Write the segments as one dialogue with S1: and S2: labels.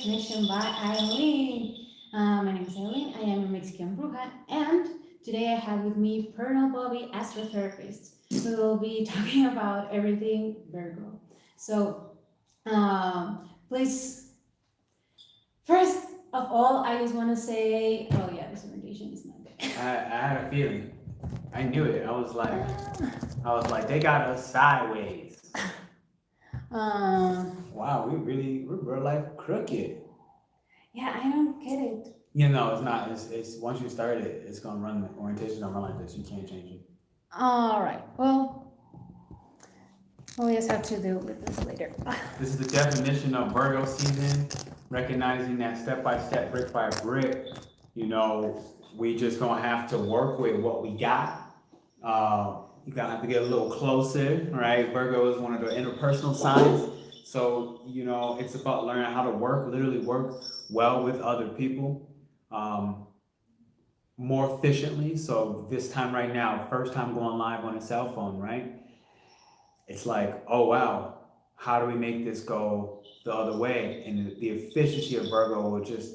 S1: Connection by Aileen. My name is Aileen. I am a Mexican Bruja, and today I have with me Pernell Bobby, astrotherapist. So we'll be talking about everything Virgo. So, please, first of all, I just want to say, oh yeah, this orientation is not there.
S2: I had a feeling. I knew it. I was like, they got us sideways. Wow, we're real life crooked.
S1: Yeah, I don't get it.
S2: It's not. It's once you start it, it's gonna run. Orientation's gonna run like this. You can't change it.
S1: All right. Well, we'll just have to deal with this later.
S2: This is the definition of Virgo season. Recognizing that step by step, brick by brick. We just gonna have to work with what we got. You're gonna have to get a little closer, right? Virgo is one of the interpersonal signs. So, it's about learning how to literally work well with other people more efficiently. So this time right now, first time going live on a cell phone, right? It's like, oh wow, how do we make this go the other way? And the efficiency of Virgo will just,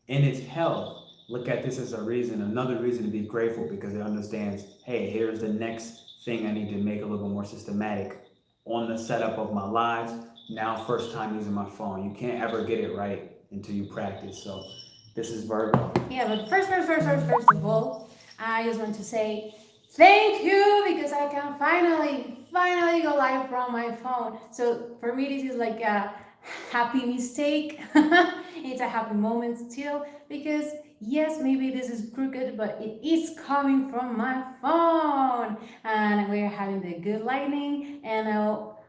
S2: in its health, look at this as another reason to be grateful, because it understands, hey, here's the next thing I need to make a little bit more systematic on the setup of my lives. Now, first time using my phone. You can't ever get it right until you practice. So this is Virgo.
S1: Yeah, but first of all, I just want to say thank you because I can finally go live from my phone. So for me, this is like a happy mistake. It's a happy moment still because yes, maybe this is crooked, but it is coming from my phone, and we're having the good lightning, and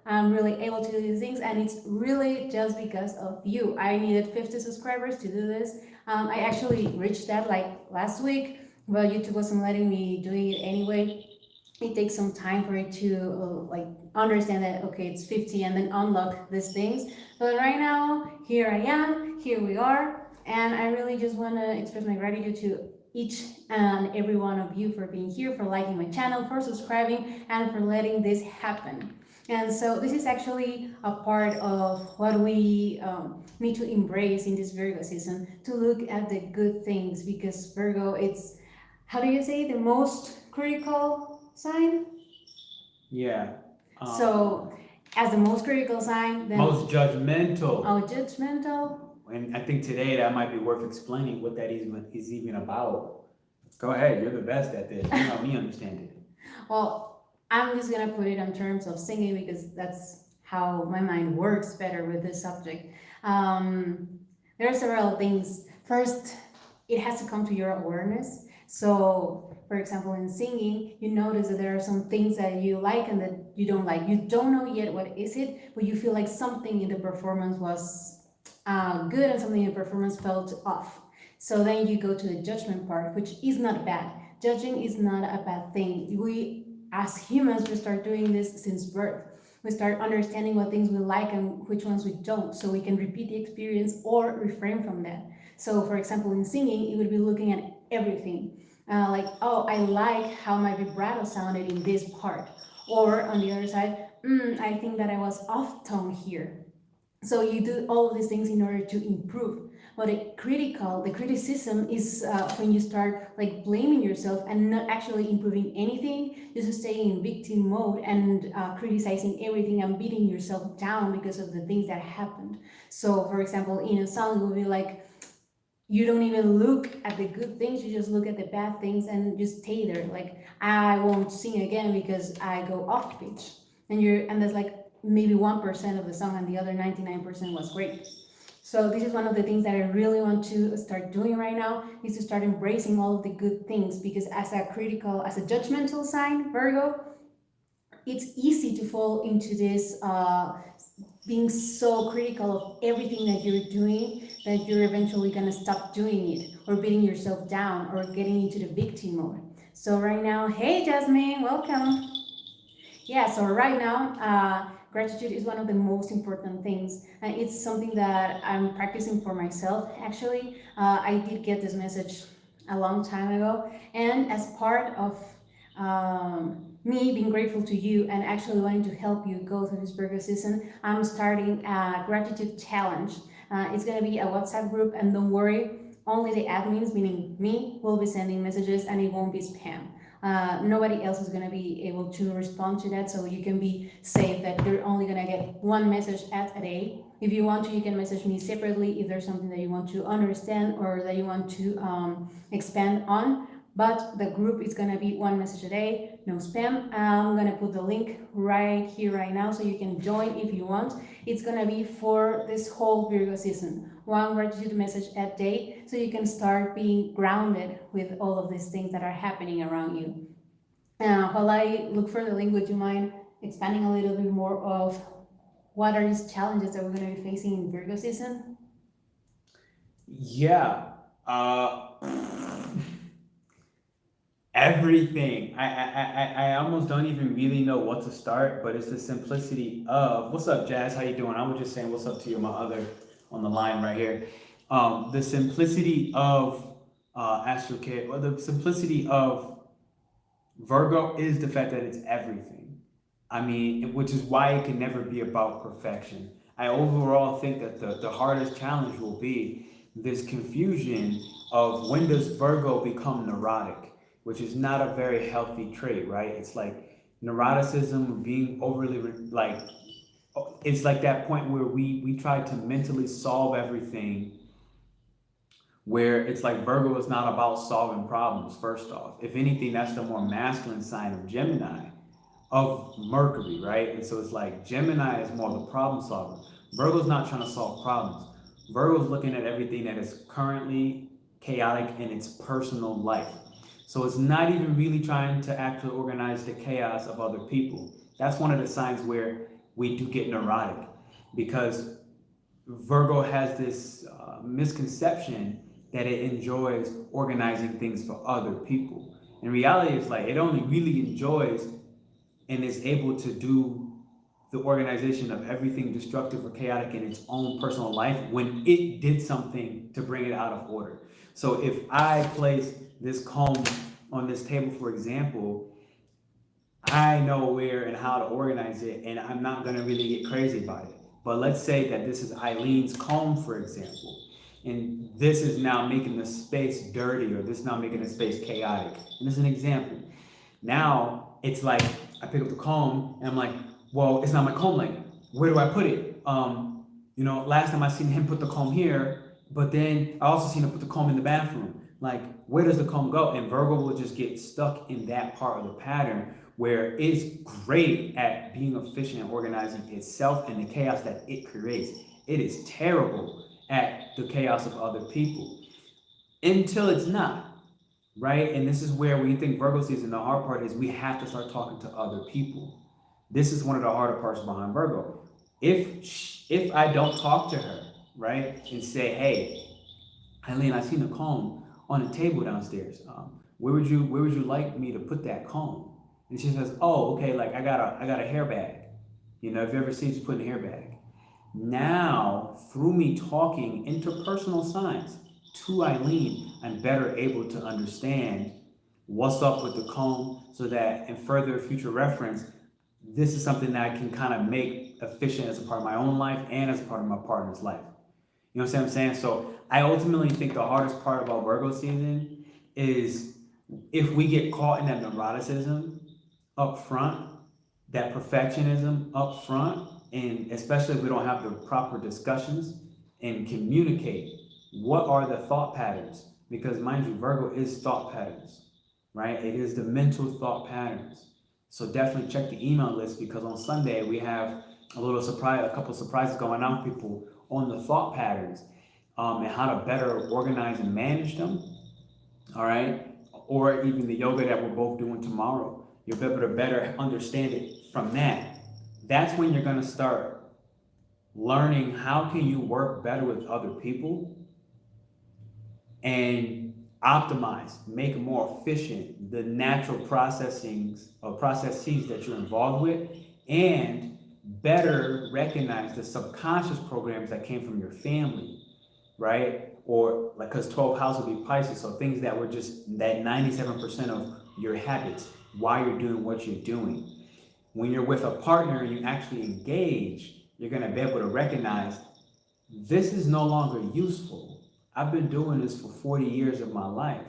S1: I'm really able to do these things, and it's really just because of you. I needed 50 subscribers to do this. I actually reached that like last week, but YouTube wasn't letting me doing it anyway. It takes some time for it to like understand that okay, it's 50 and then unlock these things. But right now, here I am, here we are, and I really just want to express my gratitude to each and every one of you for being here, for liking my channel, for subscribing, and for letting this happen. And so this is actually a part of what we need to embrace in this Virgo season, to look at the good things, because Virgo, it's, how do you say, the most critical sign?
S2: Yeah.
S1: So as the most critical sign, then
S2: Most judgmental.
S1: oh, judgmental.
S2: And I think today that might be worth explaining what that is even about. Go ahead, you're the best at this. You help me understand it.
S1: Well, I'm just gonna put it in terms of singing because that's how my mind works better with this subject. There are several things. First, it has to come to your awareness. So, for example, in singing, you notice that there are some things that you like and that you don't like. You don't know yet what is it, but you feel like something in the performance was good and something in the performance felt off. So then you go to the judgment part, which is not bad. Judging is not a bad thing. We, as humans, we start doing this since birth. We start understanding what things we like and which ones we don't, so we can repeat the experience or refrain from that. So, for example, in singing, it would be looking at everything. Like, oh, I like how my vibrato sounded in this part. Or on the other side, I think that I was off tone here. So you do all of these things in order to improve. But the criticism is when you start like blaming yourself and not actually improving anything, just staying in victim mode and criticizing everything and beating yourself down because of the things that happened. So, for example, in a song, it will be like, you don't even look at the good things, you just look at the bad things and just stay there. Like, I won't sing again because I go off pitch. And that's like maybe 1% of the song and the other 99% was great. So this is one of the things that I really want to start doing right now, is to start embracing all of the good things, because as a judgmental sign, Virgo, it's easy to fall into this being so critical of everything that you're doing that you're eventually going to stop doing it, or beating yourself down, or getting into the victim mode. So right now, hey Jasmine, welcome. Yeah, so right now, gratitude is one of the most important things, and it's something that I'm practicing for myself. Actually, I did get this message a long time ago, and as part of me being grateful to you and actually wanting to help you go through this Virgo season, I'm starting a gratitude challenge. It's going to be a WhatsApp group, and don't worry, only the admins, meaning me, will be sending messages, and it won't be spam. Nobody else is going to be able to respond to that, so you can be safe that you're only going to get one message at a day. If you want to, you can message me separately if there's something that you want to understand or that you want to expand on. But the group is going to be one message a day, no spam. I'm going to put the link right here, right now, so you can join if you want. It's going to be for this whole Virgo season. One gratitude message a day, so you can start being grounded with all of these things that are happening around you. While I look for the link, would you mind expanding a little bit more of what are these challenges that we're going to be facing in Virgo season?
S2: Yeah. Everything. I almost don't even really know what to start, but it's the simplicity of what's up, Jazz? How you doing? I was just saying what's up to you, my other on the line right here. The simplicity of astrocare, or the simplicity of Virgo is the fact that it's everything. I mean, which is why it can never be about perfection. I overall think that the hardest challenge will be this confusion of when does Virgo become neurotic, which is not a very healthy trait, right? It's like neuroticism, being overly like, it's like that point where we try to mentally solve everything, where it's like Virgo is not about solving problems, first off. If anything, that's the more masculine sign of Gemini, of Mercury, right? And so it's like Gemini is more the problem solver. Virgo's not trying to solve problems. Virgo's looking at everything that is currently chaotic in its personal life. So it's not even really trying to actually organize the chaos of other people. That's one of the signs where we do get neurotic, because Virgo has this misconception that it enjoys organizing things for other people. In reality, it's like it only really enjoys and is able to do the organization of everything destructive or chaotic in its own personal life when it did something to bring it out of order. So if I place this comb on this table, for example, I know where and how to organize it, and I'm not going to really get crazy about it. But let's say that this is Eileen's comb, for example, and this is now making the space dirty, or this is now making the space chaotic. And this is an example. Now it's like I pick up the comb and I'm like, well, it's not my comb. Like, where do I put it? Last time I seen him put the comb here, but then I also seen him put the comb in the bathroom. Like, where does the comb go? And Virgo will just get stuck in that part of the pattern where it's great at being efficient and organizing itself and the chaos that it creates. It is terrible at the chaos of other people until it's not, right? And this is where when you think Virgo season, the hard part is we have to start talking to other people. This is one of the harder parts behind Virgo. If I don't talk to her, right, and say, hey, Aileen, I seen a comb on the table downstairs. Where would you like me to put that comb? And she says, oh, okay, like I got a hair bag. If you ever seen, just put in a hair bag. Now, through me talking interpersonal signs to Aileen, I'm better able to understand what's up with the comb, so that in further future reference, this is something that I can kind of make efficient as a part of my own life and as a part of my partner's life. You know what I'm saying? So I ultimately think the hardest part about Virgo season is if we get caught in that neuroticism up front, that perfectionism up front, and especially if we don't have the proper discussions and communicate what are the thought patterns, because mind you, Virgo is thought patterns, right? It is the mental thought patterns. So definitely check the email list, because on Sunday we have a couple of surprises going on for people on the thought patterns, and how to better organize and manage them. All right, or even the yoga that we're both doing tomorrow. You'll be able to better understand it from that. That's when you're going to start learning how can you work better with other people and optimize, make more efficient the natural processes that you're involved with, and better recognize the subconscious programs that came from your family, right? Or like, because 12th house would be Pisces, so things that were just that 97% of your habits, why you're doing what you're doing. When you're with a partner and you actually engage, you're going to be able to recognize this is no longer useful. I've been doing this for 40 years of my life.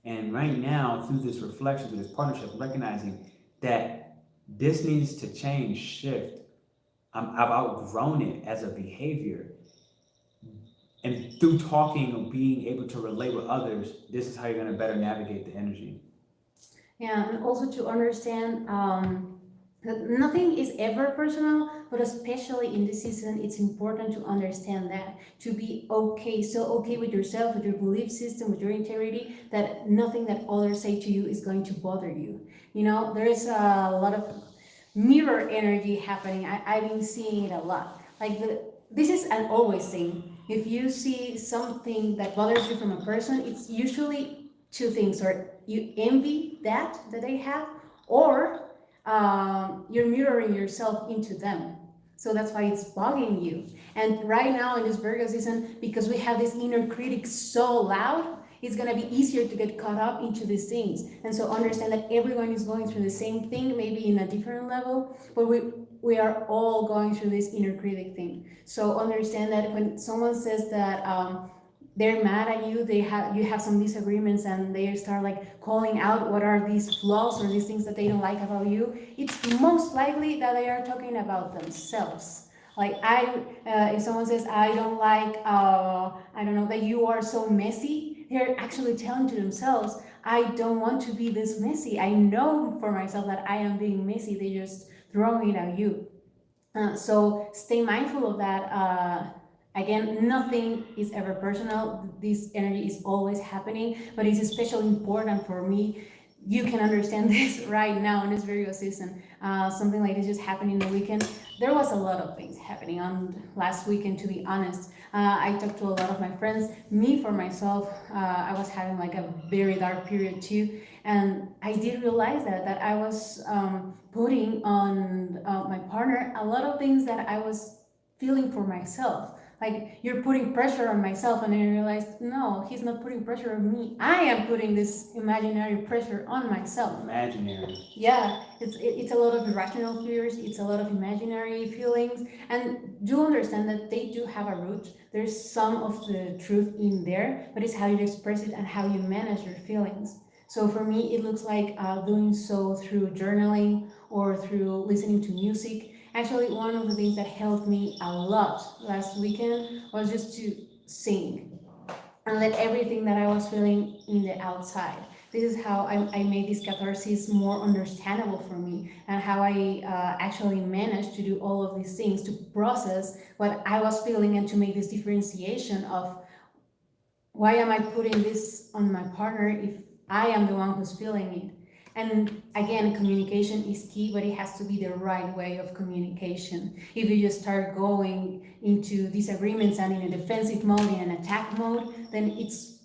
S2: And right now, through this reflection, through this partnership, recognizing that this needs to change, shift. I've outgrown it as a behavior. And through talking or being able to relate with others, this is how you're going to better navigate the energy.
S1: Yeah, and also to understand that nothing is ever personal, but especially in this season, it's important to understand that, to be okay, so okay with yourself, with your belief system, with your integrity, that nothing that others say to you is going to bother you. You know, there is a lot of mirror energy happening. I've been seeing it a lot. Like this is an always thing. If you see something that bothers you from a person, it's usually two things: or you envy that they have, or you're mirroring yourself into them. So that's why it's bugging you. And right now in this Virgo season, because we have this inner critic so loud, it's going to be easier to get caught up into these things. And so understand that everyone is going through the same thing, maybe in a different level, but we are all going through this inner critic thing. So understand that when someone says that they're mad at you, you have some disagreements, and they start like calling out what are these flaws or these things that they don't like about you, it's most likely that they are talking about themselves. Like if someone says, I don't like, I don't know, that you are so messy, they're actually telling to themselves, I don't want to be this messy. I know for myself that I am being messy. They just throwing it at you. So stay mindful of that. Again, nothing is ever personal. This energy is always happening, but it's especially important for me. You can understand this right now in this Virgo season. Something like this just happened in the weekend. There was a lot of things happening on last weekend, to be honest. I talked to a lot of my friends. Me, for myself, I was having like a very dark period too. And I did realize that I was putting on my partner a lot of things that I was feeling for myself. Like, you're putting pressure on myself, and then I realized, no, he's not putting pressure on me. I am putting this imaginary pressure on myself.
S2: Imaginary.
S1: Yeah, it's a lot of irrational fears, it's a lot of imaginary feelings, and do understand that they do have a root. There's some of the truth in there, but it's how you express it and how you manage your feelings. So for me, it looks like doing so through journaling or through listening to music. Actually, one of the things that helped me a lot last weekend was just to sing and let everything that I was feeling in the outside. This is how I made this catharsis more understandable for me, and how I actually managed to do all of these things to process what I was feeling and to make this differentiation of why am I putting this on my partner if I am the one who's feeling it. And again, communication is key, but it has to be the right way of communication. If you just start going into disagreements and in a defensive mode, in an attack mode, then it's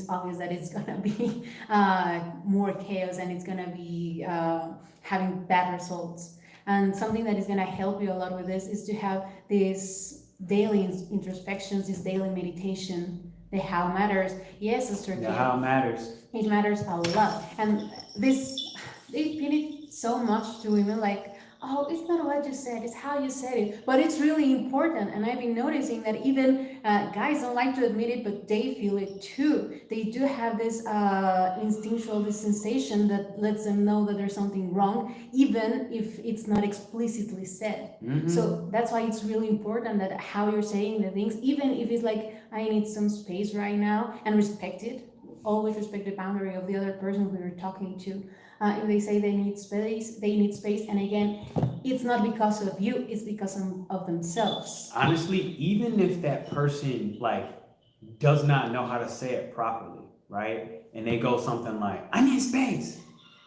S1: obvious that it's gonna be more chaos, and it's gonna be having bad results. And something that is gonna help you a lot with this is to have these daily introspections, this daily meditation. The how matters. Yes, Sister Kim.
S2: The how matters.
S1: It matters a lot. And this, they pin it so much to women, like, oh, it's not what you said, it's how you said it. But it's really important. And I've been noticing that even guys don't like to admit it, but they feel it too. They do have this instinctual, this sensation that lets them know that there's something wrong, even if it's not explicitly said. Mm-hmm. So that's why it's really important that how you're saying the things, even if it's like, I need some space right now, and respect it. Always respect the boundary of the other person who you're talking to. If they say they need space, they need space. And again, it's not because of you, it's because of themselves.
S2: Honestly, even if that person like does not know how to say it properly, right? And they go something like, I need space.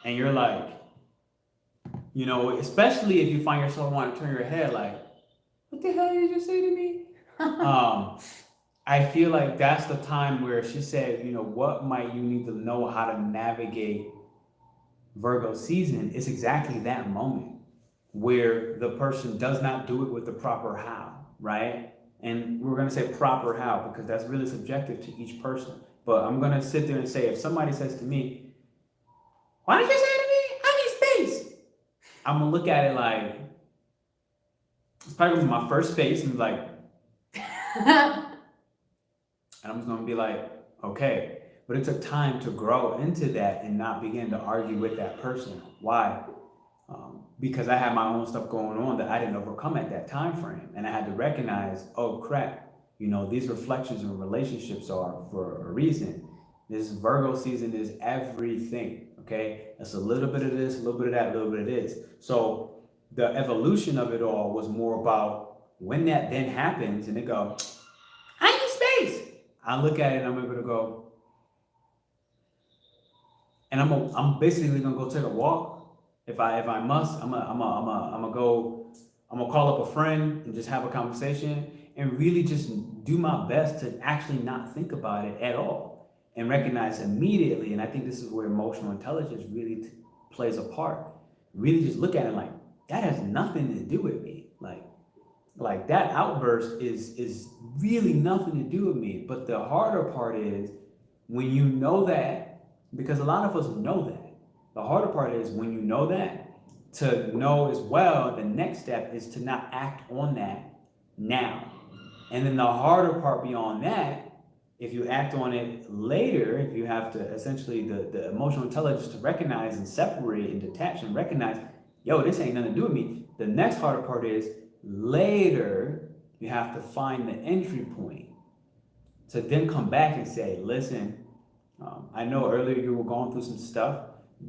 S2: And you're like, you know, especially if you find yourself wanting to turn your head like, what the hell did you just say to me? I feel like that's the time where she said, you know, what might you need to know how to navigate Virgo season? Is exactly that moment where the person does not do it with the proper how, right? And we're going to say proper how because that's really subjective to each person. But I'm going to sit there and say, if somebody says to me, why did you say to me, I need space? I'm going to look at it like, it's probably my first face and be like, And I'm just gonna be like, okay. But it took time to grow into that and not begin to argue with that person. Why? Because I had my own stuff going on that I didn't overcome at that time frame. And I had to recognize, oh crap, these reflections in relationships are for a reason. This Virgo season is everything, okay? It's a little bit of this, a little bit of that, a little bit of this. So the evolution of it all was more about when that then happens and they go, I need space. I look at it and I'm able to go, and I'm basically gonna go take a walk. If I must, I'm gonna call up a friend and just have a conversation and really just do my best to actually not think about it at all and recognize immediately. And I think this is where emotional intelligence really plays a part. Really just look at it like, that has nothing to do with me. Like that outburst is really nothing to do with me. But the harder part is when you know that, because a lot of us know that. The harder part is when you know that, to know as well, the next step is to not act on that now. And then the harder part beyond that, if you act on it later, if you have to essentially the emotional intelligence to recognize and separate and detach and recognize, yo, this ain't nothing to do with me. The next harder part is later, you have to find the entry point to then come back and say, listen, I know earlier you were going through some stuff.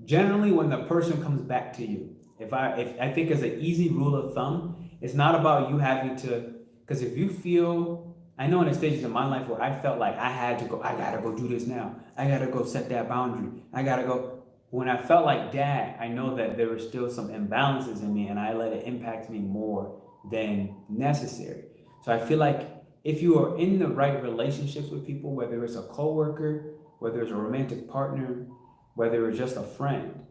S2: Generally, when the person comes back to you, if I think as an easy rule of thumb, it's not about you having to, because if you feel, I know in the stages of my life where I felt like I had to go, I gotta go do this now. I gotta go set that boundary. I gotta go. When I felt like that, I know that there were still some imbalances in me and I let it impact me more than necessary. So I feel like if you are in the right relationships with people, whether it's a coworker, whether it's a romantic partner, whether it's just a friend,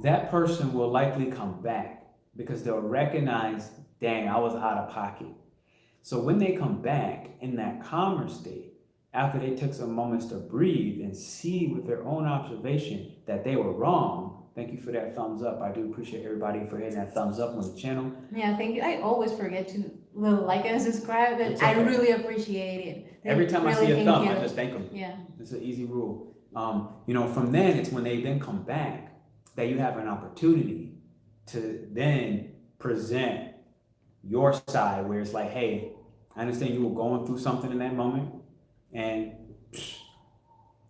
S2: that person will likely come back because they'll recognize, dang, I was out of pocket. So when they come back in that calmer state, after they took some moments to breathe and see with their own observation that they were wrong, thank you for that thumbs up. I do appreciate everybody for hitting that thumbs up on the channel.
S1: Yeah, thank you. I always forget to like and subscribe, and I really appreciate it.
S2: Every time I see a thumb, I just thank them.
S1: Yeah.
S2: It's an easy rule. From then, it's when they then come back that you have an opportunity to then present your side where it's like, hey, I understand you were going through something in that moment, and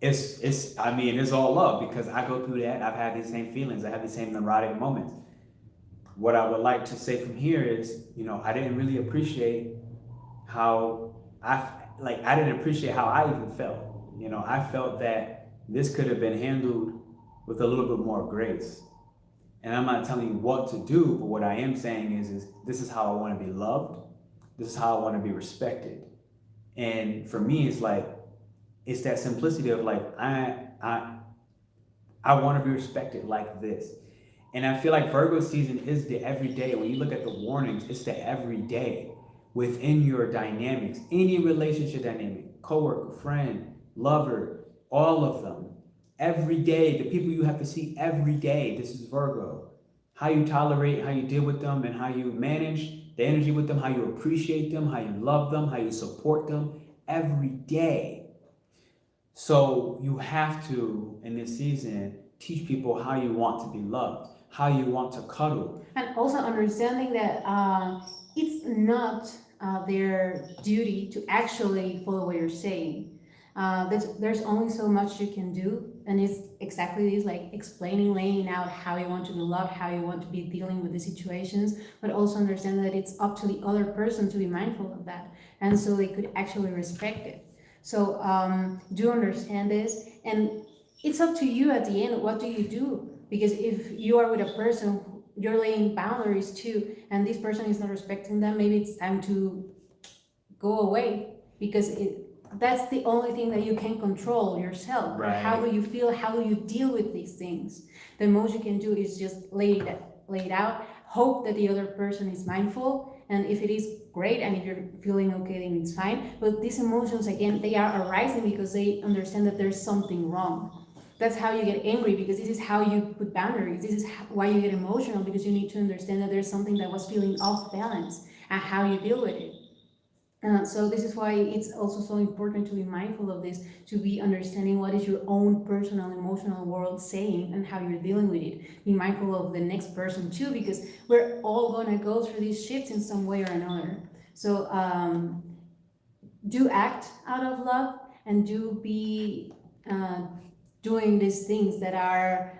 S2: it's all love because I go through that. I've had these same feelings. I have these same neurotic moments. What I would like to say from here is, I didn't really appreciate how I didn't appreciate how I even felt. I felt that this could have been handled with a little bit more grace. And I'm not telling you what to do, but what I am saying is this is how I want to be loved. This is how I want to be respected. And for me, it's like, it's that simplicity of like, I want to be respected like this. And I feel like Virgo season is the everyday. When you look at the warnings, it's the everyday within your dynamics, any relationship dynamic, coworker, friend, lover, all of them. Every day, the people you have to see every day, this is Virgo. How you tolerate, how you deal with them, and how you manage the energy with them, how you appreciate them, how you love them, how you support them every day. So you have to, in this season, teach people how you want to be loved, how you want to cuddle.
S1: And also understanding that it's not their duty to actually follow what you're saying. There's only so much you can do, and it's exactly this, like explaining, laying out how you want to be loved, how you want to be dealing with the situations, but also understand that it's up to the other person to be mindful of that, and so they could actually respect it. So do understand this, and it's up to you at the end. What do you do? Because if you are with a person, you're laying boundaries too, and this person is not respecting them, maybe it's time to go away, because that's the only thing that you can control yourself.
S2: Right.
S1: How do you feel? How do you deal with these things? The most you can do is just lay it out, hope that the other person is mindful, and if it is, great, and if you're feeling okay, then it's fine. But these emotions, again, they are arising because they understand that there's something wrong. That's how you get angry, because this is how you put boundaries. This is why you get emotional, because you need to understand that there's something that was feeling off balance and how you deal with it. So this is why it's also so important to be mindful of this, to be understanding what is your own personal emotional world saying and how you're dealing with it. Be mindful of the next person too, because we're all gonna go through these shifts in some way or another. So do act out of love and do be doing these things that are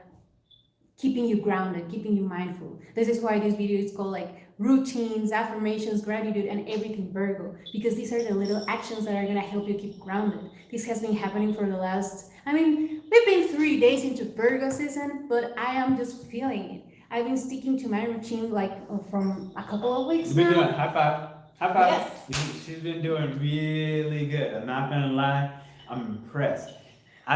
S1: keeping you grounded, keeping you mindful. This is why this video is called like routines, affirmations, gratitude, and everything Virgo, because these are the little actions that are gonna help you keep grounded. This has been happening for the last, we've been 3 days into Virgo season, but I am just feeling it. I've been sticking to my routine like from a couple of weeks
S2: You've been
S1: now.
S2: doing high five. High five.
S1: Yes.
S2: She's been doing really good. I'm not gonna lie. I'm impressed.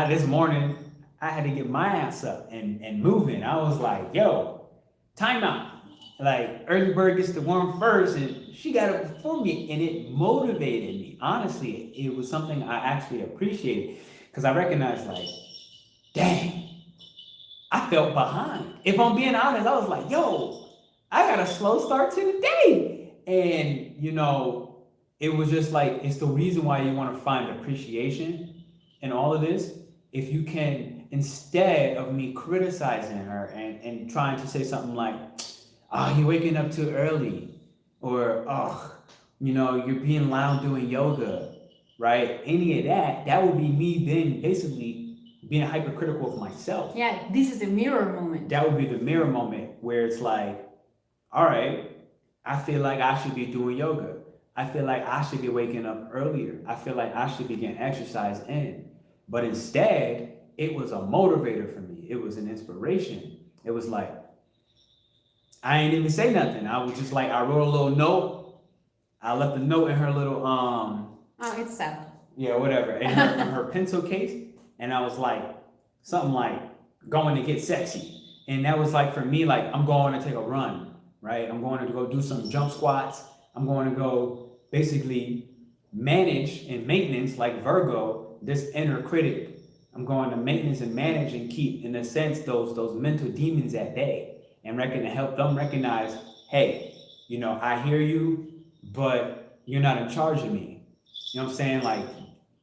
S2: This morning I had to get my ass up and moving. I was like, yo, time out. Like early bird gets the worm first, and she got it before me, and it motivated me. Honestly, it was something I actually appreciated because I recognized, like, dang, I felt behind. If I'm being honest, I was like, yo, I got a slow start to the day. And, it was just like, it's the reason why you want to find appreciation in all of this. If you can, instead of me criticizing her and trying to say something like, oh, you're waking up too early, or, oh, you're being loud doing yoga, right? Any of that would be me then basically being hypercritical of myself.
S1: Yeah, this is a mirror moment.
S2: That would be the mirror moment where it's like, all right, I feel like I should be doing yoga. I feel like I should be waking up earlier. I feel like I should be getting exercise in. But instead, it was a motivator for me. It was an inspiration. It was like, I ain't even say nothing. I was just like, I wrote a little note. I left a note in her little
S1: Oh, it's sad.
S2: yeah, whatever, in her pencil case, and I was like, something like going to get sexy. And that was like for me, like I'm going to take a run, right? I'm going to go do some jump squats. I'm going to go basically manage and maintenance, like Virgo, this inner critic. I'm going to maintenance and manage and keep, in a sense, those mental demons at bay, and help them recognize, hey, I hear you, but you're not in charge of me. You know what I'm saying? Like,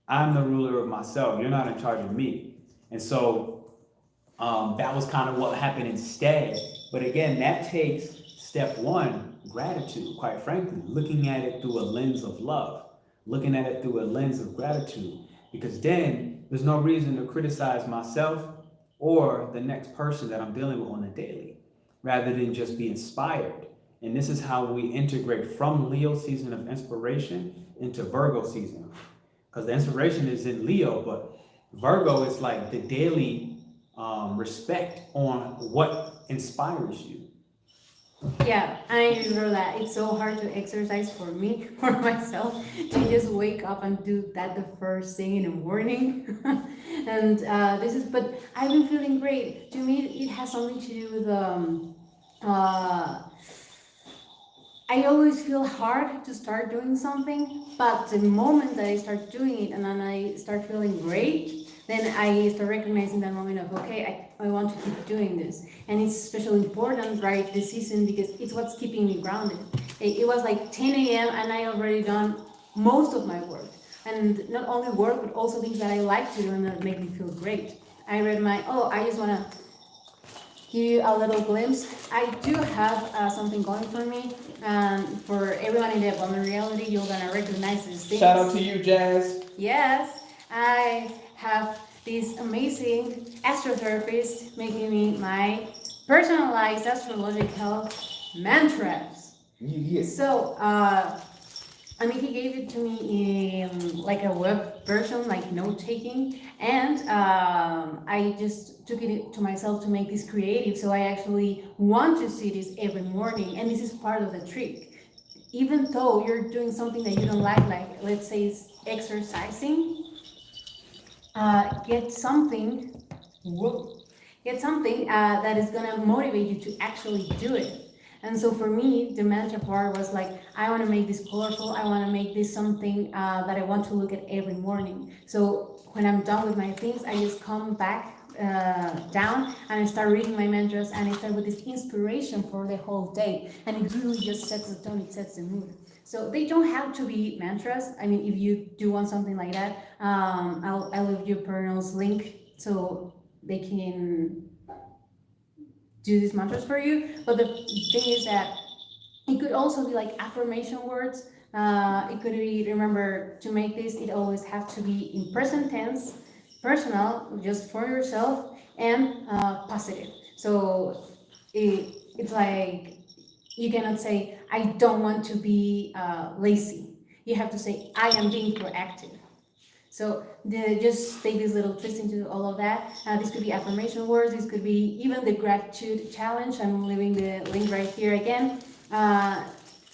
S2: I'm the ruler of myself. You're not in charge of me. And so that was kind of what happened instead. But again, that takes step one, gratitude, quite frankly, looking at it through a lens of love, looking at it through a lens of gratitude, because then there's no reason to criticize myself or the next person that I'm dealing with on a daily, rather than just be inspired. And this is how we integrate from Leo season of inspiration into Virgo season. Because the inspiration is in Leo, but Virgo is like the daily respect on what inspires you.
S1: Yeah, I remember that. It's so hard to exercise for me, for myself, to just wake up and do that the first thing in the morning. And but I've been feeling great. To me, it has something to do with I always feel hard to start doing something, but the moment that I start doing it and then I start feeling great, then I start recognizing that moment of, okay, I want to keep doing this. And it's especially important, right, this season, because it's what's keeping me grounded. It was like 10 a.m. and I already done most of my work. And not only work, but also things that I like to do and that make me feel great. I read I just want to give you a little glimpse. I do have something going for me, and for everyone in the abundant reality, you're gonna recognize these things.
S2: Shout out to you, Jazz.
S1: Yes, I have this amazing AstroTherapist making me my personalized astrological mantras.
S2: Yes.
S1: So, he gave it to me in like a web version, like note taking, and I just took it to myself to make this creative. So I actually want to see this every morning, and this is part of the trick. Even though you're doing something that you don't like let's say it's exercising, get something that is gonna motivate you to actually do it. And so for me, the mantra part was like, I want to make this colorful. I want to make this something that I want to look at every morning. So when I'm done with my things, I just come back down and I start reading my mantras, and I start with this inspiration for the whole day. And it really just sets the tone, it sets the mood. So they don't have to be mantras. I mean, if you do want something like that, I'll leave you Pernell's link so they can do these mantras for you. But the thing is that it could also be like affirmation words. It could be, remember, to make this, it always have to be in present tense, personal, just for yourself, and positive. So it's like you cannot say, I don't want to be lazy. You have to say, I am being proactive. So just take this little twist into all of that. This could be affirmation words. This could be even the gratitude challenge. I'm leaving the link right here again.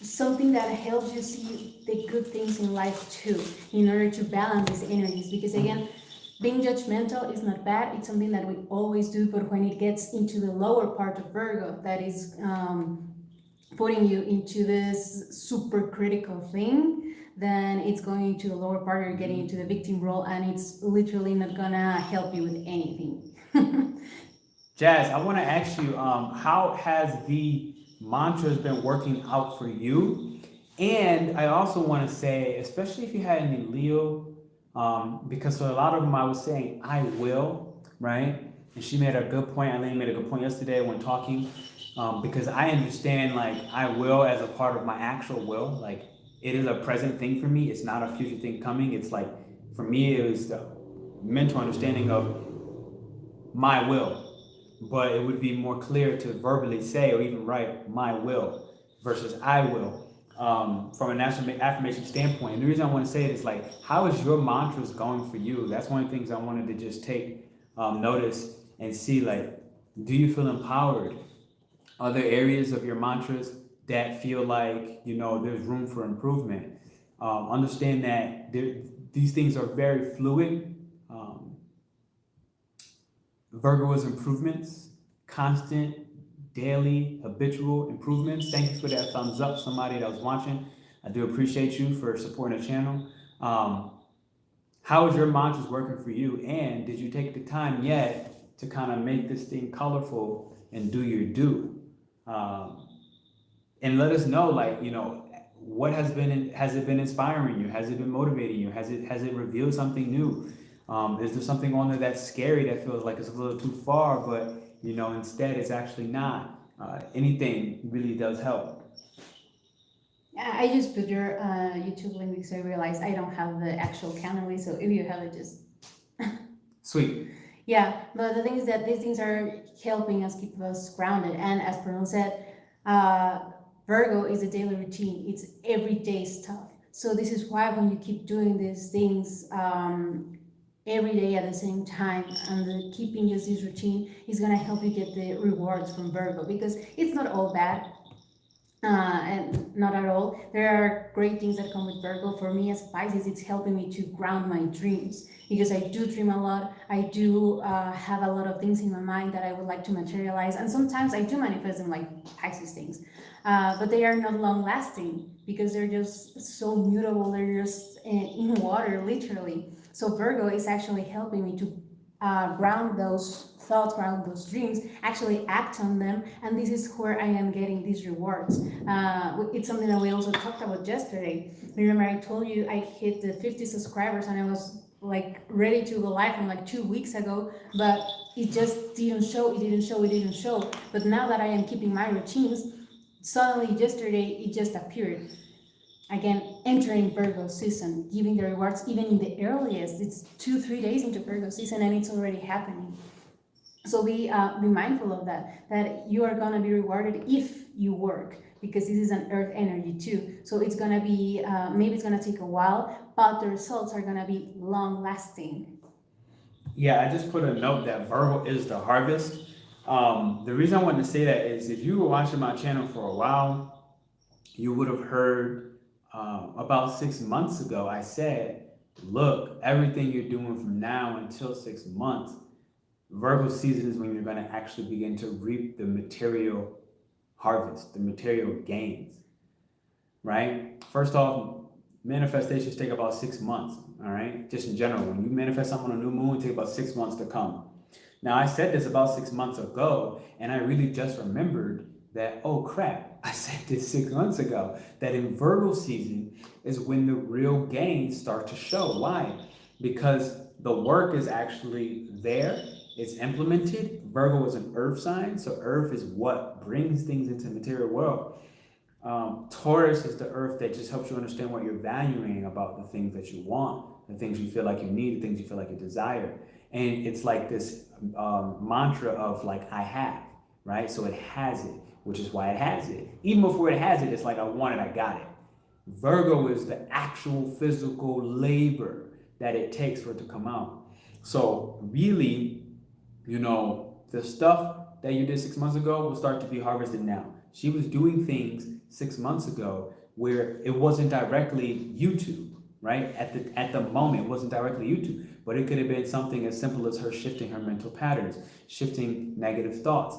S1: Something that helps you see the good things in life too, in order to balance these energies. Because again, being judgmental is not bad. It's something that we always do. But when it gets into the lower part of Virgo, that is putting you into this super critical thing, then it's going into the lower part, you're getting into the victim role, and it's literally not gonna help you with anything.
S2: Jazz, I want to ask you, how has the mantras been working out for you? And I also want to say, especially if you had any Leo, because for a lot of them I was saying, I will, right? And she made a good point, Aileen made a good point yesterday when talking, because I understand like I will as a part of my actual will, like it is a present thing for me. It's not a future thing coming. It's like, for me, it was the mental understanding of my will, but it would be more clear to verbally say or even write my will versus I will, from a national affirmation standpoint. And the reason I want to say it is like, how is your mantras going for you? That's one of the things I wanted to just take notice and see, like, do you feel empowered? Are there areas of your mantras that feel like, you know, there's room for improvement? Understand that these things are very fluid. Virgo is improvements, constant, daily, habitual improvements. Thank you for that thumbs up, somebody that was watching. I do appreciate you for supporting the channel. How is your mantras working for you? And did you take the time yet to kind of make this thing colorful and do your due? And let us know, like, you know, what has it been inspiring you? Has it been motivating you? Has it revealed something new? Is there something on there that's scary that feels like it's a little too far, but, you know, instead it's actually not? Anything really does help.
S1: I just put your YouTube link because I realized I don't have the actual Calendly, so if you have it, just
S2: Sweet.
S1: yeah. But the thing is that these things are helping us keep us grounded, and as Pernell said, Virgo is a daily routine. It's everyday stuff. So this is why when you keep doing these things every day at the same time, and keeping just this routine is gonna help you get the rewards from Virgo, because it's not all bad. And not at all. There are great things that come with Virgo. For me as Pisces, it's helping me to ground my dreams, because I do dream a lot. I do have a lot of things in my mind that I would like to materialize, and sometimes I do manifest them like Pisces things, but they are not long lasting because they're just so mutable. They're just in water, literally. So Virgo is actually helping me to ground those thoughts, ground those dreams, actually act on them, and this is where I am getting these rewards. It's something that we also talked about yesterday. Remember, I told you I hit the 50 subscribers and I was like ready to go live from like 2 weeks ago, but it just didn't show. But now that I am keeping my routines, suddenly yesterday it just appeared. Again, entering Virgo season, giving the rewards even in the earliest. It's 2-3 days into Virgo season and it's already happening. So be mindful of that you are gonna be rewarded if you work, because this is an earth energy too. So it's gonna be, maybe it's gonna take a while, but the results are gonna be long lasting.
S2: Yeah, I just put a note that Virgo is the harvest. The reason I wanted to say that is if you were watching my channel for a while, you would have heard about 6 months ago, I said, look, everything you're doing from now until 6 months, Virgo season is when you're going to actually begin to reap the material harvest, the material gains, right? First off, manifestations take about 6 months, all right? Just in general, when you manifest something on a new moon, it takes about 6 months to come. Now, I said this about 6 months ago, and I really just remembered that, oh crap, I said this 6 months ago, that in Virgo season is when the real gains start to show. Why? Because the work is actually there, it's implemented. Virgo is an earth sign, so earth is what brings things into the material world. Taurus is the earth that just helps you understand what you're valuing about the things that you want, the things you feel like you need, the things you feel like you desire. And it's like this mantra of like, I have, right? So it has it, which is why it has it. Even before it has it, it's like, I want it, I got it. Virgo is the actual physical labor that it takes for it to come out. So really, the stuff that you did 6 months ago will start to be harvested now. She was doing things 6 months ago where it wasn't directly YouTube, right? At the moment, it wasn't directly YouTube, but it could have been something as simple as her shifting her mental patterns, shifting negative thoughts,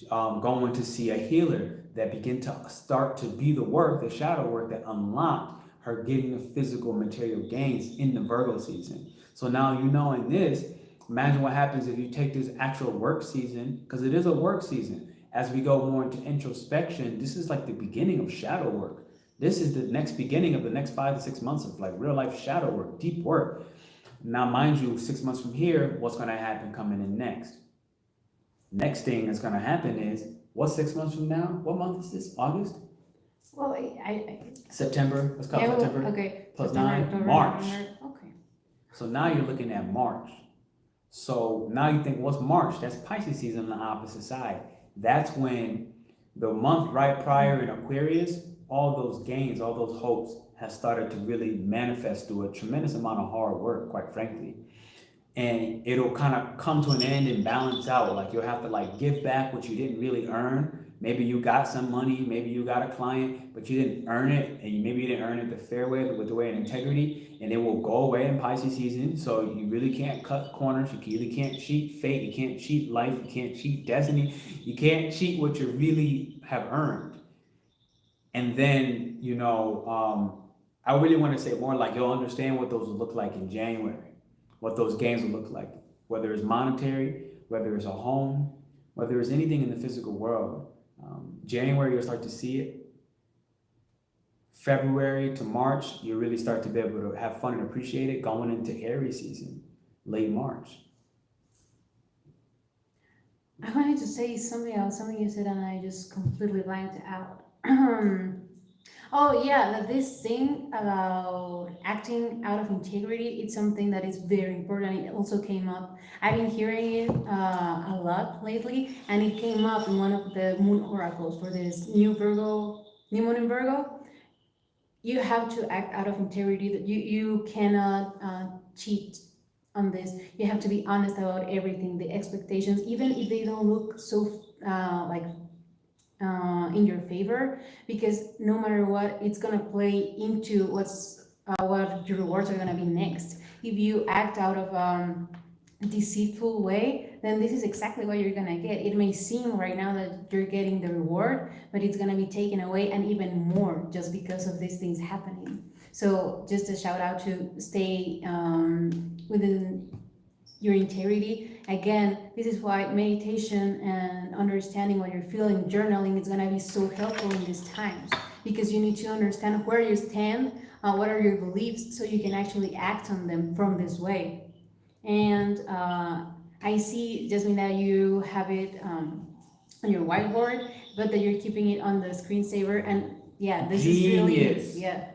S2: going to see a healer that began to start to be the work, the shadow work that unlocked her getting the physical material gains in the Virgo season. So now in this, imagine what happens if you take this actual work season, because it is a work season. As we go more into introspection, this is like the beginning of shadow work. This is the next beginning of the next 5 to 6 months of like real life shadow work, deep work. Now, mind you, 6 months from here, what's going to happen coming in next? Next thing that's going to happen is, what's 6 months from now? What month is this? August?
S1: Well, I
S2: September. Let's call it September.
S1: okay.
S2: Plus
S1: September,
S2: 9,
S1: October,
S2: March.
S1: November. Okay.
S2: So now you're looking at March. So now you think, what's March? That's Pisces season on the opposite side. That's when the month right prior in Aquarius, all those gains, all those hopes have started to really manifest through a tremendous amount of hard work, quite frankly. And it'll kind of come to an end and balance out. Like you'll have to like give back what you didn't really earn. Maybe you got some money, maybe you got a client, but you didn't earn it, and maybe you didn't earn it the fair way, with the way and integrity, and it will go away in Pisces season. So you really can't cut corners. You really can't cheat fate. You can't cheat life. You can't cheat destiny. You can't cheat what you really have earned. And then, I really want to say more like you'll understand what those will look like in January, what those gains will look like, whether it's monetary, whether it's a home, whether it's anything in the physical world. January, you'll start to see it. February to March, you really start to be able to have fun and appreciate it going into Aries season, late March.
S1: I wanted to say something else, something you said, and I just completely blanked out. Oh yeah, this thing about acting out of integrity, it's something that is very important. It also came up. I've been hearing it a lot lately, and it came up in one of the moon oracles for this new moon in Virgo. You have to act out of integrity. That you cannot cheat on this. You have to be honest about everything, the expectations, even if they don't look so in your favor, because no matter what, it's gonna play into what your rewards are gonna be next. If you act out of deceitful way, then this is exactly what you're gonna get. It may seem right now that you're getting the reward, but it's gonna be taken away, and even more, just because of these things happening. So just a shout out to stay within your integrity. Again, this is why meditation and understanding what you're feeling, journaling, is going to be so helpful in these times, because you need to understand where you stand, what are your beliefs, so you can actually act on them from this way. And I see, Jasmine, that you have it on your whiteboard, but that you're keeping it on the screensaver. And yeah, this
S2: Genius.
S1: is really,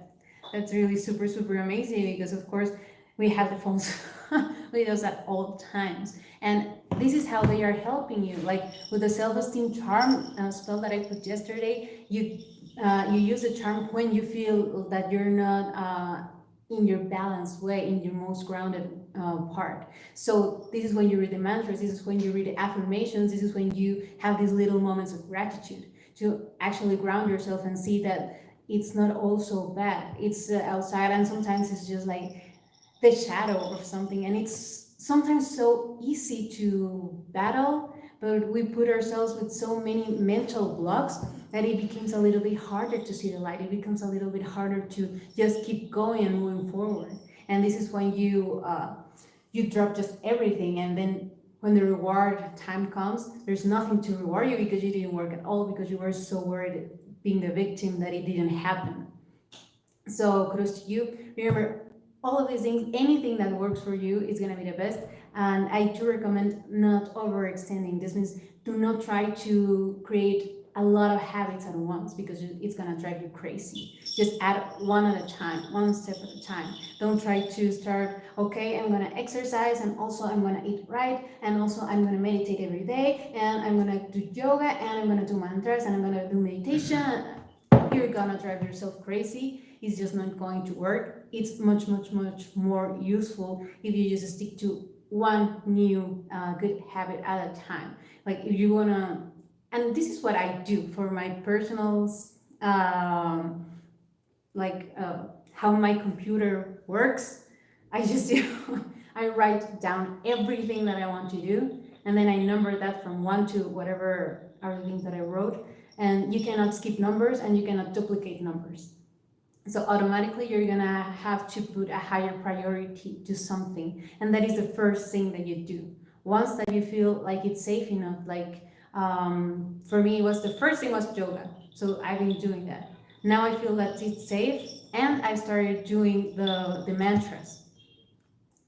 S1: that's really super, super amazing, because of course we have the phones with us at all times. And this is how they are helping you. Like with the self-esteem charm spell that I put yesterday, you use the charm when you feel that you're not in your balanced way, in your most grounded part. So this is when you read the mantras, this is when you read the affirmations, this is when you have these little moments of gratitude to actually ground yourself and see that it's not all so bad. It's outside, and sometimes it's just like the shadow of something, and it's sometimes so easy to battle, but we put ourselves with so many mental blocks that it becomes a little bit harder to see the light. It becomes a little bit harder to just keep going and moving forward. And this is when you drop just everything, and then when the reward time comes, there's nothing to reward you, because you didn't work at all, because you were so worried being the victim that it didn't happen. So kudos to you. Remember, all of these things, anything that works for you is gonna be the best. And I do recommend not overextending. This means do not try to create a lot of habits at once because it's gonna drive you crazy. Just add one at a time, one step at a time. Don't try to start, okay, I'm gonna exercise and also I'm gonna eat right and also I'm gonna meditate every day and I'm gonna do yoga and I'm gonna do mantras and I'm gonna do meditation. You're gonna drive yourself crazy. It's just not going to work. It's much, much, much more useful if you just stick to one new good habit at a time. Like if you wanna, and this is what I do for my personals, how my computer works. I just do, I write down everything that I want to do, and then I number that from 1 to whatever are the things that I wrote. And you cannot skip numbers and you cannot duplicate numbers. So automatically you're gonna have to put a higher priority to something. And that is the first thing that you do. Once that you feel like it's safe enough, for me, the first thing was yoga. So I've been doing that. Now I feel that it's safe and I started doing the mantras.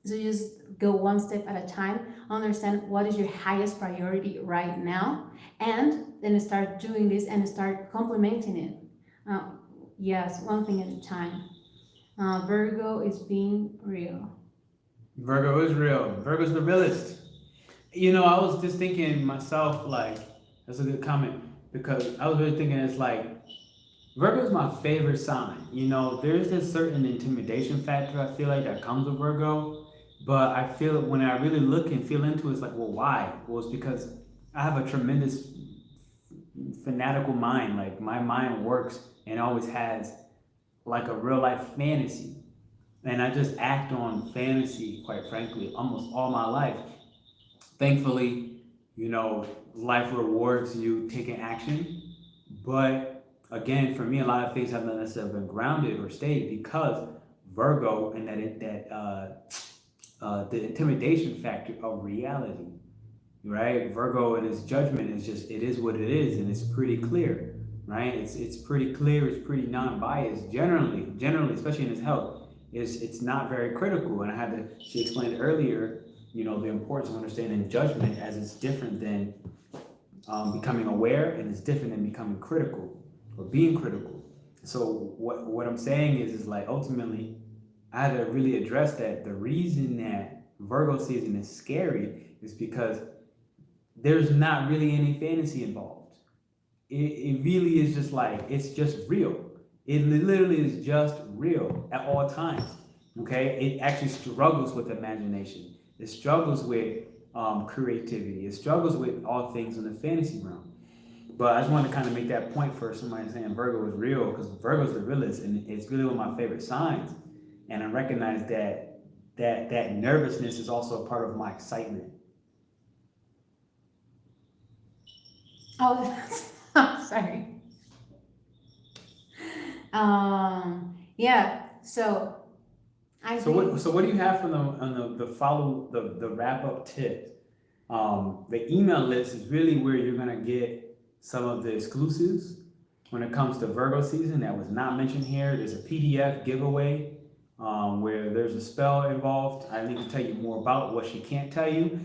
S1: So just go one step at a time, understand what is your highest priority right now, and then start doing this and start complementing it. Yes, one thing at a time. Virgo is being real.
S2: Virgo is real. Virgo's the realest. You know, I was just thinking myself, like, that's a good comment because I was really thinking it's like Virgo's my favorite sign. You know, there's this certain intimidation factor I feel like that comes with Virgo, but I feel when I really look and feel into it, it's like, well, why? Well, it's because I have a tremendous fanatical mind. Like my mind works and always has like a real life fantasy. And I just act on fantasy, quite frankly, almost all my life. Thankfully, you know, life rewards you taking action. But again, for me, a lot of things have not necessarily been grounded or stayed because Virgo and the intimidation factor of reality, right? Virgo and his judgment is just, it is what it is, and it's pretty clear, right? It's pretty clear, it's pretty non-biased, generally, especially in his health, it's not very critical. And she explained earlier, you know, the importance of understanding judgment as it's different than becoming aware, and it's different than becoming critical or being critical. So what I'm saying is like ultimately, I had to really address that the reason that Virgo season is scary is because there's not really any fantasy involved. It really is just like, it's just real. It literally is just real at all times, okay? It actually struggles with imagination. It struggles with creativity. It struggles with all things in the fantasy realm. But I just wanted to kind of make that point for somebody saying Virgo is real, because Virgo is the realest, and it's really one of my favorite signs. And I recognize that nervousness is also a part of my excitement.
S1: Oh, I'm sorry. Yeah. So
S2: So what do you have from the wrap up tip? The email list is really where you're gonna get some of the exclusives when it comes to Virgo season that was not mentioned here. There's a PDF giveaway where there's a spell involved. I need to tell you more about what she can't tell you,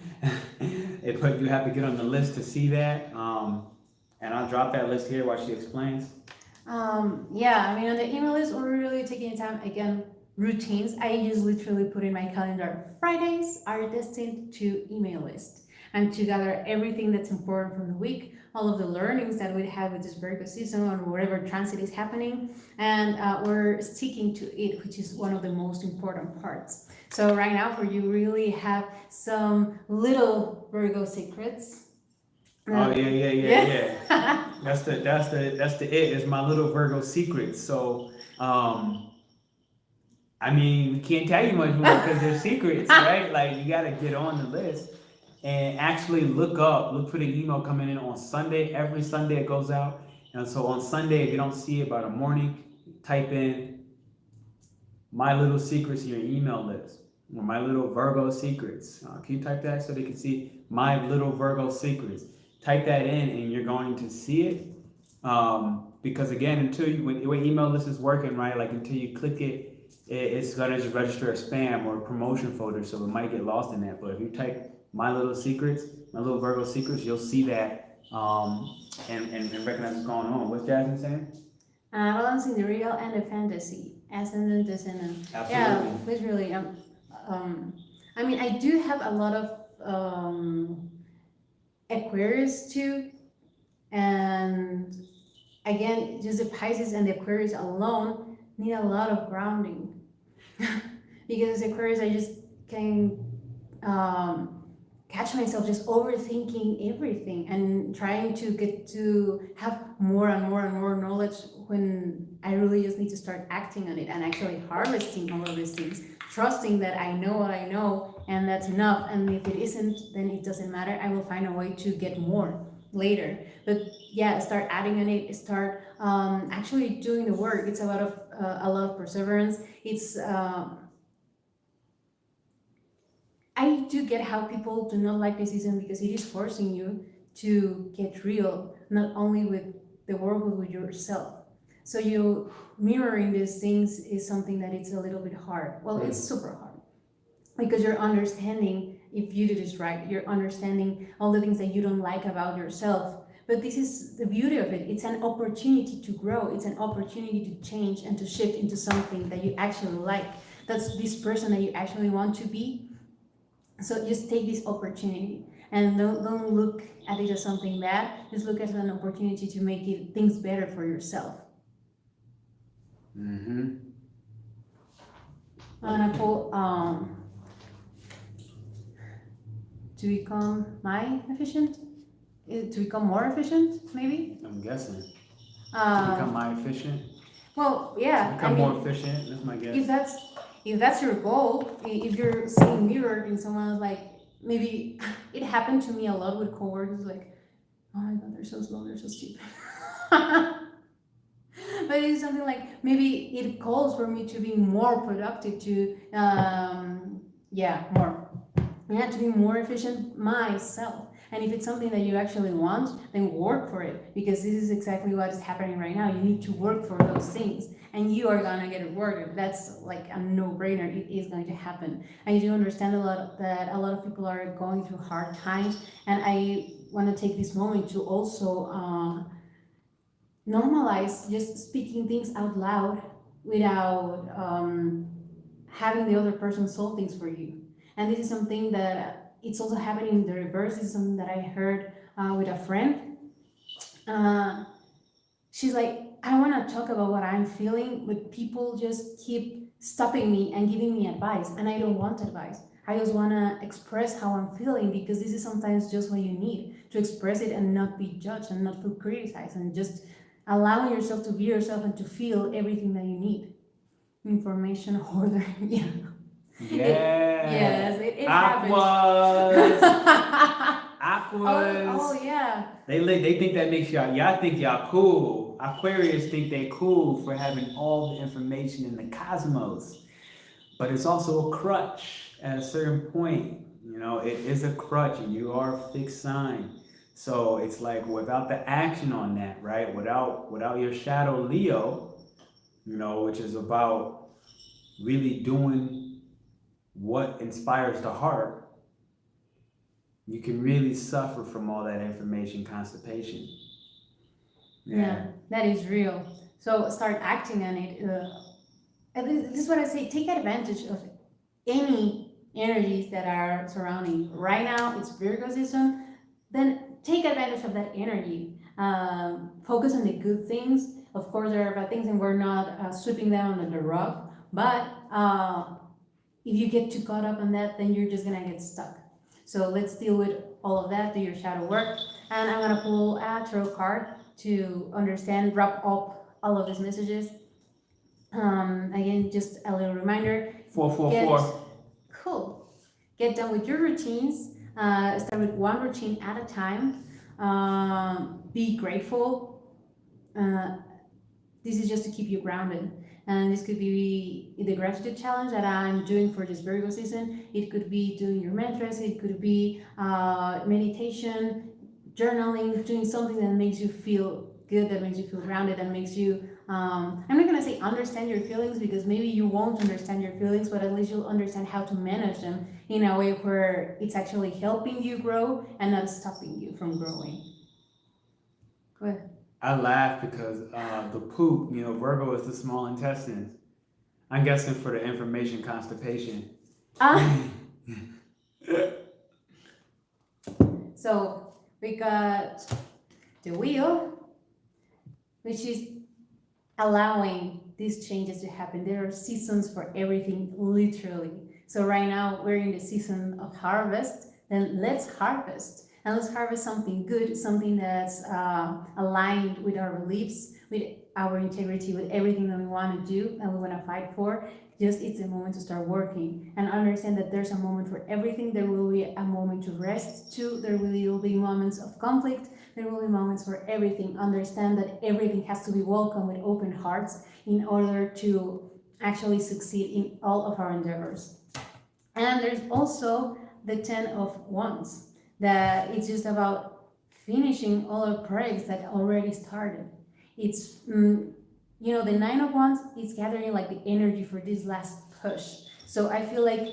S2: but you have to get on the list to see that. And I'll drop that list here while she explains.
S1: Yeah, I mean, on the email list, we're really taking time. Again, routines. I just literally put in my calendar. Fridays are destined to email list and to gather everything that's important from the week, all of the learnings that we have with this Virgo season or whatever transit is happening, and we're sticking to it, which is one of the most important parts. So right now, for you, really have some little Virgo secrets.
S2: Oh yeah. That's the it. It's my little Virgo secret. So I mean, we can't tell you much more because they're secrets, right? Like you gotta get on the list and actually look for the email coming in on Sunday. Every Sunday it goes out. And so on Sunday, if you don't see it by the morning, type in my little secrets in your email list. Or my little Virgo secrets. Can you type that so they can see my little Virgo secrets? Type that in and you're going to see it. Because again, until you, when the way email list is working, right? Like until you click it, it's gonna just register a spam or a promotion folder, so it might get lost in that. But if you type my little secrets, my little Virgo secrets, you'll see that and recognize what's going on. What's Jasmine saying?
S1: Balancing the real and the fantasy, ascendant, descendant.
S2: Absolutely.
S1: Yeah, literally. I mean, I do have a lot of Aquarius too, and again, just the Pisces and the Aquarius alone need a lot of grounding because Aquarius, I just can catch myself just overthinking everything and trying to get to have more and more and more knowledge when I really just need to start acting on it and actually harvesting all of these things, trusting that I know what I know and that's enough. And if it isn't, then it doesn't matter. I will find a way to get more later. But yeah, start adding on it, start actually doing the work. It's a lot of perseverance. It's I do get how people do not like this season because it is forcing you to get real, not only with the world but with yourself. So you mirroring these things is something that it's a little bit hard. Well, it's super hard because you're understanding if you do this right, you're understanding all the things that you don't like about yourself. But this is the beauty of it. It's an opportunity to grow. It's an opportunity to change and to shift into something that you actually like. That's this person that you actually want to be. So just take this opportunity and don't look at it as something bad. Just look at it as an opportunity to make things better for yourself.
S2: Mm-hmm.
S1: I'm gonna pull to become to become more efficient, maybe.
S2: I'm guessing. To
S1: Um,
S2: become my efficient.
S1: well, yeah.
S2: To become more efficient. That's my guess.
S1: If that's your goal, if you're seeing mirrored in someone like maybe it happened to me a lot with coworkers, like, oh my god, they're so slow, they're so stupid. But it's something like maybe it calls for me to be more productive, to to be more efficient myself. And if it's something that you actually want, then work for it, because this is exactly what is happening right now. You need to work for those things, and you are gonna get rewarded. That's like a no-brainer. It is going to happen. I do understand that a lot of people are going through hard times, and I want to take this moment to also normalize just speaking things out loud without having the other person solve things for you. And this is something that it's also happening in the reverse. This is something that I heard with a friend. She's like, I want to talk about what I'm feeling, but people just keep stopping me and giving me advice, and I don't want advice. I just want to express how I'm feeling, because this is sometimes just what you need, to express it and not be judged and not feel criticized, and just allowing yourself to be yourself and to feel everything that you need. Information hoarder. Yeah.
S2: Yeah.
S1: It
S2: Aquas.
S1: happens.
S2: Aquas.
S1: Oh yeah.
S2: They think that makes y'all think y'all cool. Aquarius think they cool for having all the information in the cosmos. But it's also a crutch at a certain point. You know, it is a crutch, and you are a fixed sign. So it's like without the action on that, right? Without your shadow Leo, you know, which is about really doing what inspires the heart, you can really suffer from all that information constipation.
S1: Yeah, that is real. So start acting on it. And this is what I say, take advantage of any energies that are surrounding. Right now, it's Virgo season. Then take advantage of that energy. Focus on the good things. Of course, there are bad things, and we're not sweeping them under the rug. But if you get too caught up on that, then you're just gonna get stuck. So let's deal with all of that, do your shadow work. And I'm gonna pull a tarot card to understand, wrap up all of these messages. Again, just a little reminder.
S2: 444.
S1: Cool. Get done with your routines. Start with one routine at a time. Be grateful. This is just to keep you grounded. And this could be the gratitude challenge that I'm doing for this Virgo season. It could be doing your mantras. It could be meditation, journaling, doing something that makes you feel good, that makes you feel grounded, that makes you, I'm not gonna say understand your feelings, because maybe you won't understand your feelings, but at least you'll understand how to manage them in a way where it's actually helping you grow and not stopping you from growing. Go ahead.
S2: I laugh because the poop, Virgo is the small intestines. I'm guessing for the information constipation.
S1: So we got the wheel, which is allowing these changes to happen. There are seasons for everything, literally. So right now we're in the season of harvest, then let's harvest. And let's harvest something good, something that's aligned with our beliefs, with our integrity, with everything that we want to do and we want to fight for. Just it's a moment to start working and understand that there's a moment for everything. There will be a moment to rest too. There will be moments of conflict. There will be moments for everything. Understand that everything has to be welcomed with open hearts in order to actually succeed in all of our endeavors. And there's also the 10 of Wands, that it's just about finishing all the projects that already started. It's the 9 of Wands is gathering like the energy for this last push. So I feel like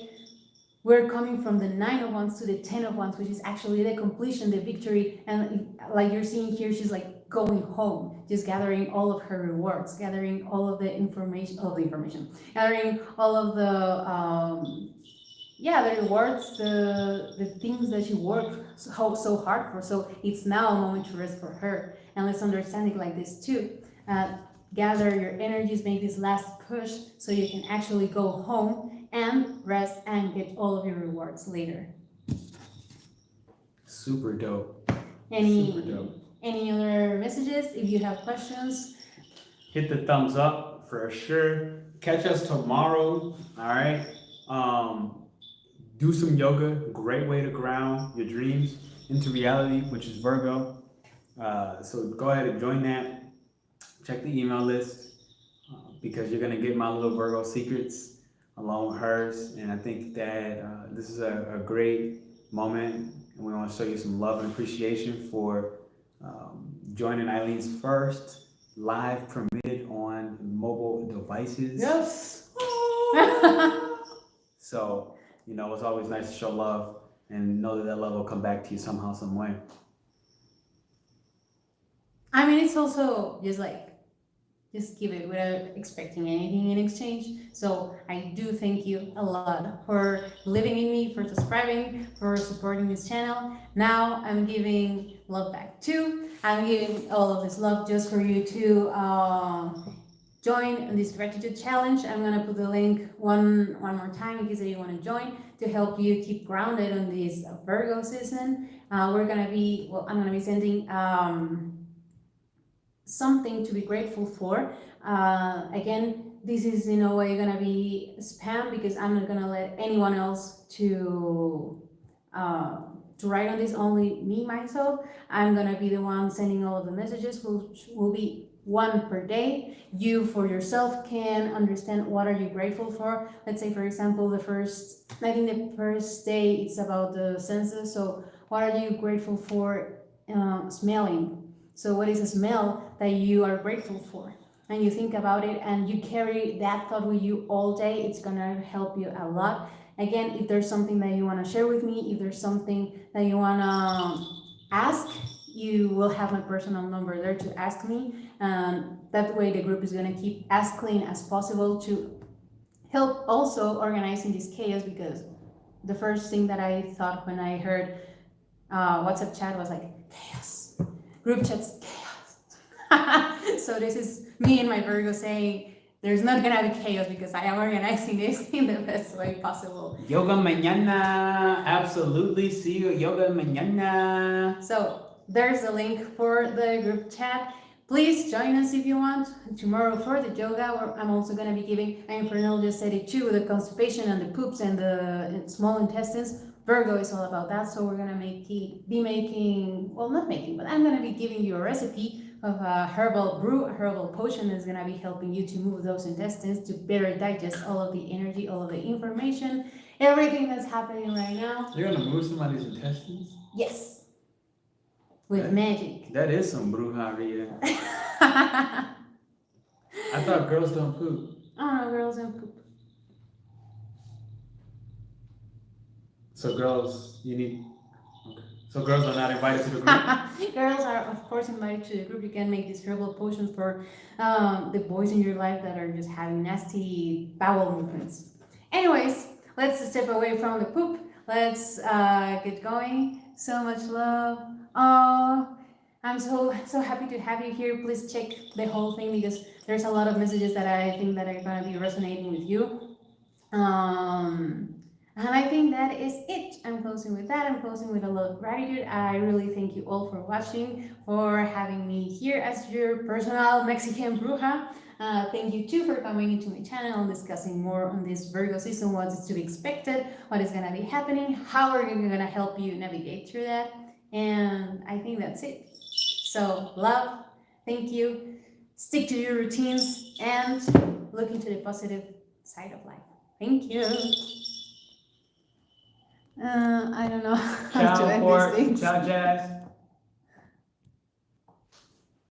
S1: we're coming from the 9 of Wands to the 10 of Wands, which is actually the completion, the victory. And like you're seeing here, she's like going home, just gathering all of her rewards, gathering all of the information, gathering all of the the rewards, the things that she worked so hard for. So it's now a moment to rest for her. And let's understand it like this too. Gather your energies, make this last push so you can actually go home and rest and get all of your rewards later.
S2: Super dope.
S1: Super dope. Any other messages? If you have questions,
S2: hit the thumbs up for sure. Catch us tomorrow. All right. Do some yoga. Great way to ground your dreams into reality, which is Virgo. So go ahead and join that. Check the email list because you're going to get my little Virgo secrets along with hers. And I think that this is a great moment. And we want to show you some love and appreciation for joining Eileen's first live permitted on mobile devices.
S1: Yes.
S2: So, it's always nice to show love and know that love will come back to you somehow, some way.
S1: I mean, it's also just give it without expecting anything in exchange. So I do thank you a lot for believing in me, for subscribing, for supporting this channel. Now I'm giving love back too. I'm giving all of this love just for you to join this gratitude challenge. I'm gonna put the link one more time in case you want to join to help you keep grounded on this Virgo season. I'm gonna be sending something to be grateful for. Again, this is in a way gonna be spam because I'm not gonna let anyone else to write on this, only me myself. I'm gonna be the one sending all of the messages, which will be one per day. You for yourself can understand what are you grateful for. Let's say for example the first day it's about the senses. So what are you grateful for? Smelling. So what is a smell that you are grateful for? And you think about it and you carry that thought with you all day. It's gonna help you a lot. Again, if there's something that you wanna share with me, if there's something that you wanna ask, you will have my personal number there to ask me. That way the group is gonna keep as clean as possible to help also organizing this chaos, because the first thing that I thought when I heard WhatsApp chat was like, chaos. Group chats, chaos. So this is me and my Virgo saying there's not gonna be chaos because I am organizing this in the best way possible.
S2: Yoga mañana, absolutely. See you yoga mañana.
S1: So there's a link for the group chat. Please join us if you want. Tomorrow for the yoga, where I'm also gonna be giving, and Pernell just said it too, with the constipation and the poops and the small intestines. Virgo is all about that, so we're gonna I'm gonna be giving you a recipe of a herbal brew, a herbal potion that's gonna be helping you to move those intestines to better digest all of the energy, all of the information, everything that's happening right now.
S2: You're gonna move somebody's intestines?
S1: Yes. with magic.
S2: That is some brujeria. I thought girls don't poop.
S1: Oh no, girls don't poop.
S2: So girls, you need. Okay. So girls are not invited to the group.
S1: Girls are of course invited to the group. You can make these herbal potions for the boys in your life that are just having nasty bowel movements. Anyways, let's step away from the poop. Let's get going. So much love. Oh, I'm so happy to have you here. Please check the whole thing because there's a lot of messages that I think that are gonna be resonating with you. And I think that is it. I'm closing with that. I'm closing with a lot of gratitude. I really thank you all for watching, for having me here as your personal Mexican bruja. Thank you too for coming into my channel and discussing more on this Virgo season, what is to be expected, what is going to be happening, how are we going to help you navigate through that. And I think that's it. So love, thank you, stick to your routines, and look into the positive side of life. Thank you. I don't know how to end these things.
S2: Ciao, Jazz.